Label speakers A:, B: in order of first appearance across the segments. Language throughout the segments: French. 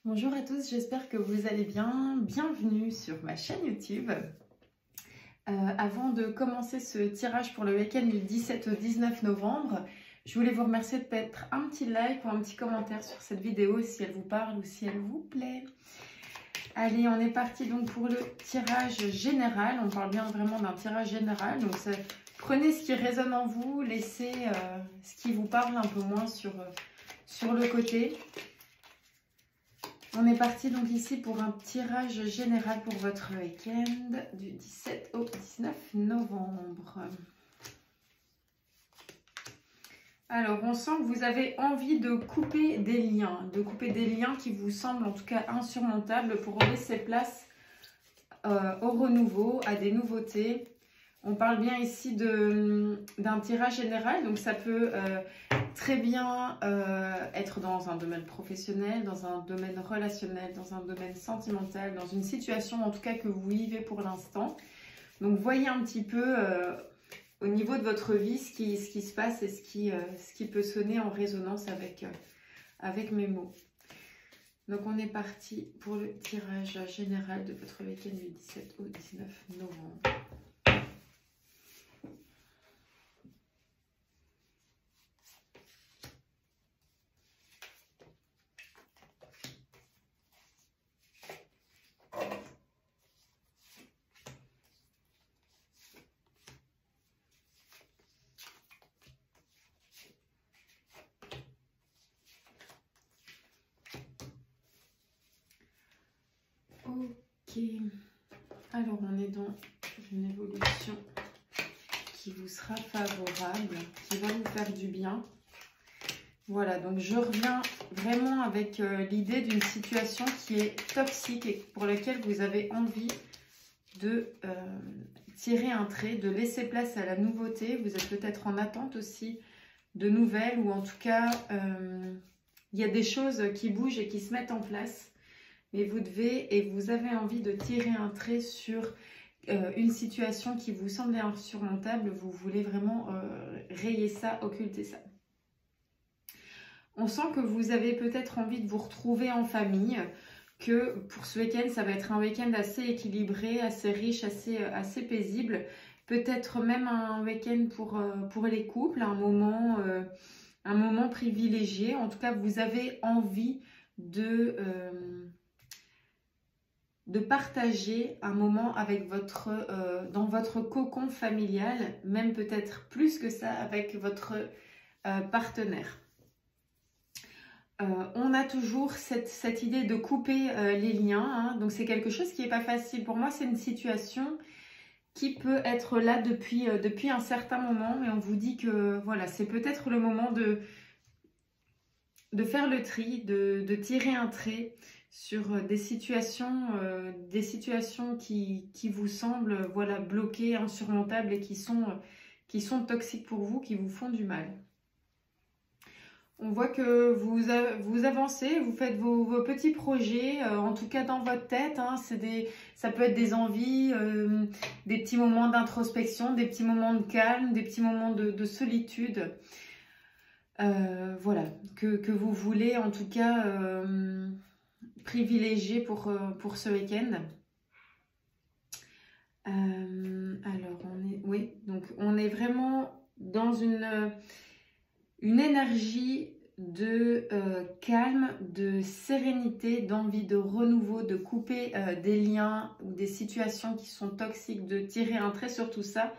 A: Bonjour à tous, j'espère que vous allez bien. Bienvenue sur ma chaîne YouTube. Avant de commencer ce tirage pour le week-end du 17 au 19 novembre, je voulais vous remercier de mettre un petit like ou un petit commentaire sur cette vidéo si elle vous parle ou si elle vous plaît. Allez, on est parti donc pour le tirage général. On parle bien vraiment d'un tirage général. Donc prenez ce qui résonne en vous, laissez ce qui vous parle un peu moins sur le côté. On est parti donc ici pour un tirage général pour votre week-end du 17 au 19 novembre. Alors, on sent que vous avez envie de couper des liens qui vous semblent en tout cas insurmontables pour laisser place au renouveau, à des nouveautés. On parle bien ici d'un tirage général, donc ça peut très bien être dans un domaine professionnel, dans un domaine relationnel, dans un domaine sentimental, dans une situation en tout cas que vous vivez pour l'instant. Donc voyez un petit peu au niveau de votre vie ce qui se passe et ce qui peut sonner en résonance avec mes mots. Donc on est parti pour le tirage général de votre week-end du 17 au 19 novembre. Ok, alors on est dans une évolution qui vous sera favorable, qui va vous faire du bien. Voilà, donc je reviens vraiment avec l'idée d'une situation qui est toxique et pour laquelle vous avez envie de tirer un trait, de laisser place à la nouveauté. Vous êtes peut-être en attente aussi de nouvelles ou en tout cas, il y a des choses qui bougent et qui se mettent en place. Mais vous devez et vous avez envie de tirer un trait sur une situation qui vous semblait insurmontable. Vous voulez vraiment rayer ça, occulter ça. On sent que vous avez peut-être envie de vous retrouver en famille, que pour ce week-end, ça va être un week-end assez équilibré, assez riche, assez paisible. Peut-être même un week-end pour les couples, un moment privilégié. En tout cas, vous avez envie de partager un moment avec dans votre cocon familial, même peut-être plus que ça avec votre partenaire. On a toujours cette idée de couper les liens, hein, donc c'est quelque chose qui n'est pas facile. Pour moi, c'est une situation qui peut être là depuis un certain moment, mais on vous dit que voilà, c'est peut-être le moment de faire le tri, de tirer un trait sur des situations qui vous semblent voilà, bloquées, insurmontables et qui sont toxiques pour vous, qui vous font du mal. On voit que vous avancez, vous faites vos petits projets, en tout cas dans votre tête. Hein, ça peut être des envies, des petits moments d'introspection, des petits moments de calme, des petits moments de solitude. Voilà, que vous voulez en tout cas privilégier pour ce week-end. Alors, on est vraiment dans une énergie de calme, de sérénité, d'envie de renouveau, de couper des liens ou des situations qui sont toxiques, de tirer un trait sur tout ça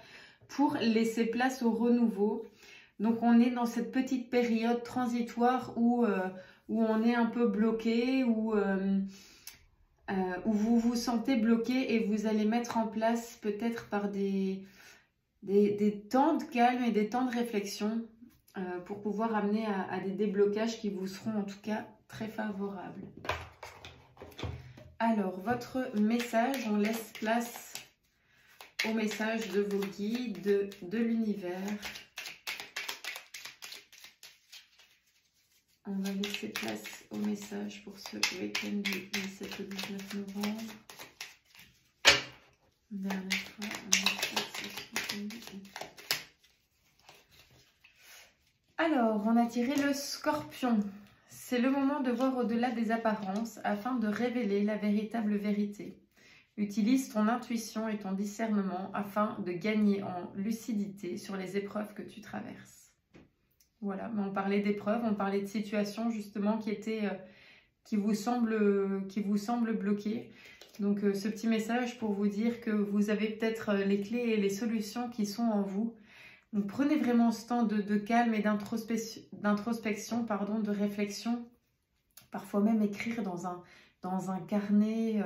A: pour laisser place au renouveau. Donc on est dans cette petite période transitoire où on est un peu bloqué, où vous vous sentez bloqué et vous allez mettre en place peut-être par des temps de calme et des temps de réflexion pour pouvoir amener à des déblocages qui vous seront en tout cas très favorables. Alors, votre message, on laisse place au message de vos guides, de l'univers. On va laisser place au message pour ce week-end du 17 au 19 novembre. Dernière fois, on laisse place. Alors, on a tiré le Scorpion. C'est le moment de voir au-delà des apparences afin de révéler la véritable vérité. Utilise ton intuition et ton discernement afin de gagner en lucidité sur les épreuves que tu traverses. Voilà, mais on parlait d'épreuves, on parlait de situations justement qui vous semblent bloquées. Donc ce petit message pour vous dire que vous avez peut-être les clés et les solutions qui sont en vous. Donc prenez vraiment ce temps de calme et d'introspection, de réflexion. Parfois même écrire dans un carnet,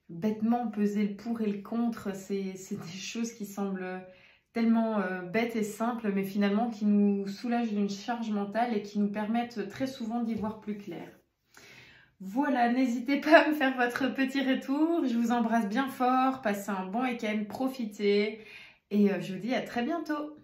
A: bêtement peser le pour et le contre. C'est des choses qui semblent tellement bêtes et simples, mais finalement qui nous soulagent d'une charge mentale et qui nous permettent très souvent d'y voir plus clair. Voilà, n'hésitez pas à me faire votre petit retour. Je vous embrasse bien fort, passez un bon week-end, profitez et je vous dis à très bientôt.